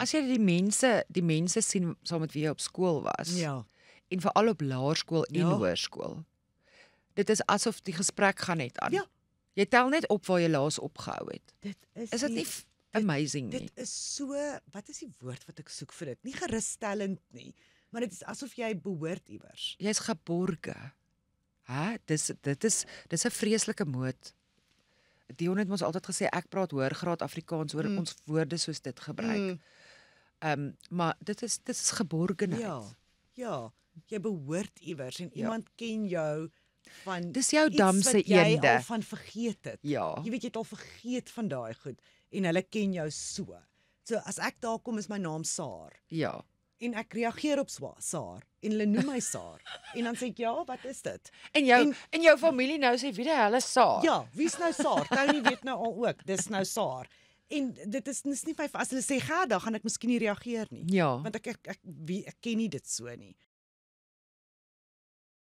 As jy die mense sien saam met wie jy op skool was, Ja. en veral op laerskool en Ja. hoërskool, dit is asof die gesprek gaan net aan. Ja. Jy tel net op waar jy laas opgehou het. Dit Is dit nie amazing nie? Dit is so, wat is die woord wat ek soek vir dit? Nie gerusstellend nie, maar dit is asof jy behoort iewers. Jy's geborge. Dit is 'n vreeslike moot. Dion het ons altyd gesê ek praat hoërgraad Afrikaans oor ons woorde soos dit gebruik. Maar dit is geborgenheid. Ja, jy behoort iewers en iemand ken jou van Dis jou iets damse wat jy eende. al van vergeet het. Ja. Jy weet jy het al vergeet van daai goed en hulle ken jou so. So as ek daar kom is my naam Saar Ja. en ek reageer op Saar en hulle noem my Saar en dan sê ek ja, wat is dit? En jou familie nou sê wie die hel is Saar? Ja, wie's nou Saar? Tony weet nou al ook, dis nou Saar. En dit is nie vir as hulle sê Gerda, gaan ek miskien nie reageer nie. Ja. Want ek ken nie dit so nie.